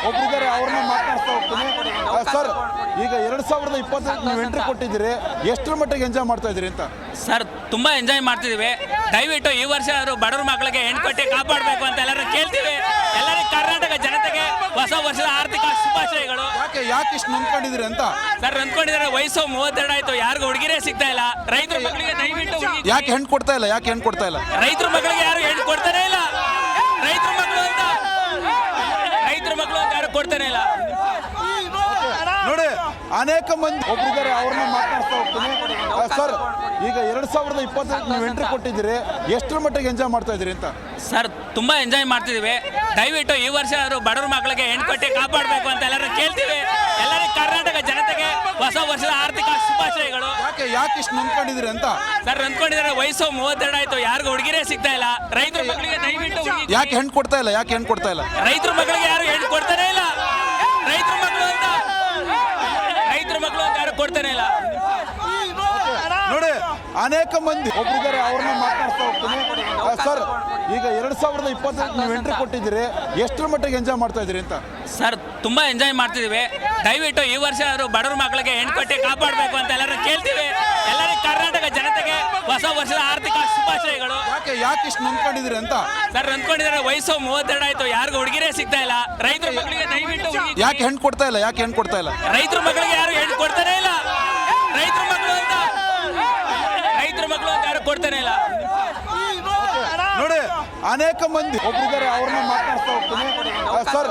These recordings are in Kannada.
ಒಬ್ಬರಿದ್ದಾರೆ, ಅವ್ರನ್ನ ಮಾತನಾಡ್ತಾ ಹೋಗ್ತೀನಿ. ಸರ್, ಈಗ 2020 ನೀವು ಎಂಟ್ರಿ ಕೊಟ್ಟಿದ್ದೀರಿ, ಎಷ್ಟರ ಮಟ್ಟಿಗೆ ಎಂಜಾಯ್ ಮಾಡ್ತಾ ಇದ್ದೀರಿ ಅಂತ? ಸರ್, ತುಂಬಾ ಎಂಜಾಯ್ ಮಾಡ್ತಿದ್ದೀವಿ. ದಯವಿಟ್ಟು ಈ ವರ್ಷ ಅವರು ಬಡವ್ರ ಮಕ್ಕಳಿಗೆ ಹೆಣ್ಣು ಕೊಟ್ಟು ಕಾಪಾಡಬೇಕು ಅಂತ ಎಲ್ಲರೂ ಕೇಳ್ತೀವಿ. ಎಲ್ಲರಿಗೂ ಕರ್ನಾಟಕ ಜನತೆಗೆ ಹೊಸ ವರ್ಷದ ಆರ್ಥಿಕ ಶುಭಾಶಯಗಳು. ಯಾಕೆ ಇಷ್ಟು ನಂಬ್ಕೊಂಡಿದ್ದೀರಿ ಅಂತ? ಸರ್, ನಂಬ್ಕೊಂಡಿದ್ದಾರೆ. ವಯಸ್ಸು 32 ಆಯ್ತು, ಯಾರಿಗೂ ಹುಡುಗಿರೇ ಸಿಗ್ತಾ ಇಲ್ಲ. ರೈತರ ಮಕ್ಕಳಿಗೆ ದಯವಿಟ್ಟು ಯಾಕೆ ಹೆಣ್ಣು ಕೊಡ್ತಾ ಇಲ್ಲ? ಯಾಕೆ ಹೆಣ್ಣು ಕೊಡ್ತಾ ಇಲ್ಲ? ರೈತರ ಮಕ್ಕಳಿಗೆ ಯಾರು ಹೆಣ್ಣು ಕೊಡ್ತಾನೆ ಇಲ್ಲ. ರೈತರ ಮಕ್ಕಳು ಅಂತ ಯಾರು ಕೊಡ್ತಾನೆ ಇಲ್ಲ. ನೋಡಿ, ಅನೇಕ ಮಂದಿ ಒಬ್ಬರಿದ್ದಾರೆ, ಅವ್ರನ್ನ ಮಾತನಾಡ್ತಾ ಹೋಗ್ತೀನಿ. ಸರ್, ಈಗ 2020 ನೀವು ಎಂಟ್ರಿ ಕೊಟ್ಟಿದ್ದೀರಿ, ಎಷ್ಟರ ಮಟ್ಟಿಗೆ ಎಂಜಾಯ್ ಮಾಡ್ತಾ ಇದ್ದೀರಿ ಅಂತ? ಸರ್, ತುಂಬಾ ಎಂಜಾಯ್ ಮಾಡ್ತಿದ್ದೀವಿ. ದಯವಿಟ್ಟು ಈ ವರ್ಷ ಅವರು ಬಡವ್ರ ಮಕ್ಕಳಿಗೆ ಹೆಣ್ಣು ಕೊಟ್ಟು ಕಾಪಾಡಬೇಕು ಅಂತ ಎಲ್ಲರೂ ಕೇಳ್ತೀವಿ. ಎಲ್ಲರಿಗೂ ಕರ್ನಾಟಕ ಜನತೆಗೆ ಹೊಸ ವರ್ಷದ ಆರ್ಥಿಕ ಶುಭಾಶಯಗಳು. ಯಾಕೆ ಇಷ್ಟು ನಂಬ್ಕೊಂಡಿದ್ದೀರಿ ಅಂತ? ಸರ್, ನಂಬ್ಕೊಂಡಿದ್ದಾರೆ. ವಯಸ್ಸು 32 ಆಯ್ತು, ಯಾರಿಗೂ ಹುಡುಗಿರೇ ಸಿಗ್ತಾ ಇಲ್ಲ. ರೈತರ ಮಕ್ಕಳಿಗೆ ದಯವಿಟ್ಟು ಯಾಕೆ ಹೆಣ್ಣು ಕೊಡ್ತಾ ಇಲ್ಲ? ಯಾಕೆ ಹೆಣ್ಣು ಕೊಡ್ತಾ ಇಲ್ಲ? ರೈತರ ಮಕ್ಕಳಿಗೆ ಯಾರು ಹೆಣ್ಣು ಕೊಡ್ತಾನೆ ಇಲ್ಲ. ರೈತರ ಮಕ್ಕಳು ಅಂತ ಯಾರು ಕೊಡ್ತಾನೆ ಇಲ್ಲ. ನೋಡಿ, ಅನೇಕ ಮಂದಿ ಒಬ್ಬರಿದ್ದಾರೆ, ಅವ್ರನ್ನ ಮಾತನಾಡ್ತಾ ಹೋಗ್ತೀನಿ. ಸರ್, ಈಗ 2020 ನೀವು ಎಂಟ್ರಿ ಕೊಟ್ಟಿದ್ದೀರಿ, ಎಷ್ಟರ ಮಟ್ಟಿಗೆ ಎಂಜಾಯ್ ಮಾಡ್ತಾ ಇದ್ದೀರಿ ಅಂತ? ಸರ್, ತುಂಬಾ ಎಂಜಾಯ್ ಮಾಡ್ತಿದ್ದೀವಿ. ದಯವಿಟ್ಟು ಈ ವರ್ಷ ಅವರು ಬಡವ್ರ ಮಕ್ಕಳಿಗೆ ಹೆಣ್ಣು ಕೊಟ್ಟು ಕಾಪಾಡಬೇಕು ಅಂತ ಎಲ್ಲರೂ ಕೇಳ್ತೀವಿ. ಎಲ್ಲರಿಗೂ ಕರ್ನಾಟಕ ಜನತೆಗೆ ಹೊಸ ವರ್ಷದ ಆರ್ಥಿಕ ಶುಭಾಶಯಗಳು. ಯಾಕೆ ಇಷ್ಟು ನಂಬ್ಕೊಂಡಿದ್ದೀರಿ ಅಂತ? ಸರ್, ನಂಬ್ಕೊಂಡಿದ್ದಾರೆ. ವಯಸ್ಸು 32 ಆಯ್ತು, ಯಾರಿಗೂ ಹುಡುಗಿರೇ ಸಿಗ್ತಾ ಇಲ್ಲ. ರೈತರ ಮಕ್ಕಳಿಗೆ ದಯವಿಟ್ಟು ಯಾಕೆ ಹೆಣ್ಣು ಕೊಡ್ತಾ ಇಲ್ಲ? ಯಾಕೆ ಹೆಣ್ಣು ಕೊಡ್ತಾ ಇಲ್ಲ? ರೈತರ ಮಕ್ಕಳಿಗೆ ಯಾರು ಹೆಣ್ಣು ಕೊಡ್ತಾನೆ ಇಲ್ಲ. ರೈತರ ಮಕ್ಕಳು ಅಂತ ಯಾರು ಕೊಡ್ತಾನೆ ಇಲ್ಲ. ನೋಡಿ, ಅನೇಕ ಮಂದಿ ಒಬ್ಬರಿದ್ದಾರೆ, ಅವ್ರನ್ನ ಮಾತನಾಡ್ತಾ ಹೋಗ್ತೀನಿ. ಸರ್,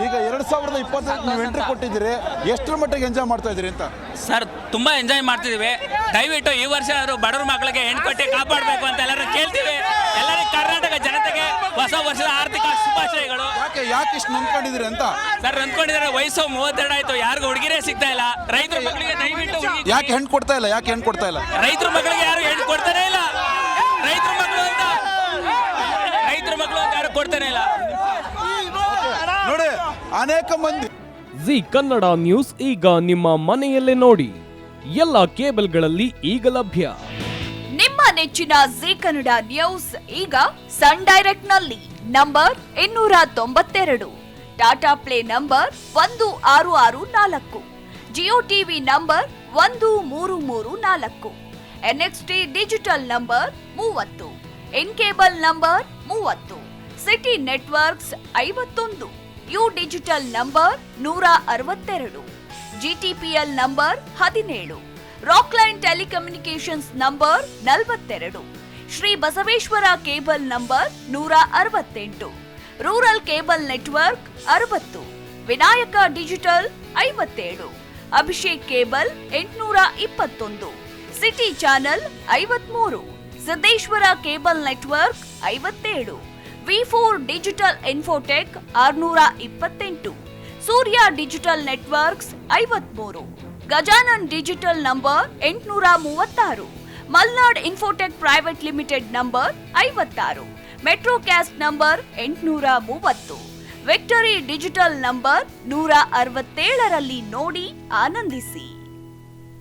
ಈಗ 2020 ನೀವು ಎಂಟ್ರಿ ಕೊಟ್ಟಿದ್ದೀರಿ, ಎಷ್ಟರ ಮಟ್ಟಿಗೆ ಎಂಜಾಯ್ ಮಾಡ್ತಾ ಇದ್ದೀರಿ ಅಂತ? ಸರ್, ತುಂಬಾ ಎಂಜಾಯ್ ಮಾಡ್ತಿದ್ದೀವಿ. ದಯವಿಟ್ಟು ಈ ವರ್ಷ ಅವರು ಬಡವ್ರ ಮಕ್ಕಳಿಗೆ ಹೆಣ್ಣು ಕೊಟ್ಟು ಕಾಪಾಡಬೇಕು ಅಂತ ಎಲ್ಲರೂ ಕೇಳ್ತೀವಿ. ಎಲ್ಲರಿಗೂ ಕರ್ನಾಟಕ ಜನತೆಗೆ ಹೊಸ ವರ್ಷದ ಆರ್ಥಿಕ ಶುಭಾಶಯಗಳು. ಯಾಕೆ ಇಷ್ಟು ನಂಬ್ಕೊಂಡಿದ್ದೀರಿ ಅಂತ? ಸರ್, ನಂಬ್ಕೊಂಡಿದ್ದಾರೆ. ವಯಸ್ಸು 32 ಆಯ್ತು, ಯಾರಿಗೂ ಹುಡುಗಿರೇ ಸಿಗ್ತಾ ಇಲ್ಲ. ರೈತರ ಮಕ್ಕಳಿಗೆ ದಯವಿಟ್ಟು ಯಾಕೆ ಹೆಣ್ಣು ಕೊಡ್ತಾ ಇಲ್ಲ? ಯಾಕೆ ಹೆಣ್ಣು ಕೊಡ್ತಾ ಇಲ್ಲ? ರೈತರ ಮಕ್ಕಳಿಗೆ ಯಾರು ಹೆಣ್ಣು ಕೊಡ್ತಾನೆ ಇಲ್ಲ. ರೈತರ ಮಕ್ಕಳು ಅಂತ ಯಾರು ಕೊಡ್ತಾನೆ ಇಲ್ಲ. ನೋಡಿ, ಅನೇಕ ಮಂದಿ ಜಿ ಕನ್ನಡ ನ್ಯೂಸ್ ಈಗ ನಿಮ್ಮ ಮನೆಯಲ್ಲೇ ನೋಡಿ. ಎಲ್ಲ ಕೇಬಲ್ಗಳಲ್ಲಿ ಈಗ ಲಭ್ಯ. ನಿಮ್ಮ ನೆಚ್ಚಿನ ಜಿ ಕನ್ನಡ ನ್ಯೂಸ್ ಈಗ ಸನ್ ಡೈರೆಕ್ಟ್ ನಲ್ಲಿ number 292, Tata play number 1664, Jio TV number 1334, NXT digital number 30, in cable number 30, city networks 51, U digital number 162, GTPL number 17, Rockline telecommunications number 42, Shri Basaveshwara cable number 168, rural cable network 60, Vinayaka digital 57, Abhishek cable 821, city channel 53, Siddeshwara cable network 57, V4 digital Infotech 628, Surya digital networks 53, Gajanan digital number 836, Malnad infotech private limited number 56, metrocast number 830, victory digital number 167ರಲ್ಲಿ ನೋಡಿ ಆನಂದಿಸಿ.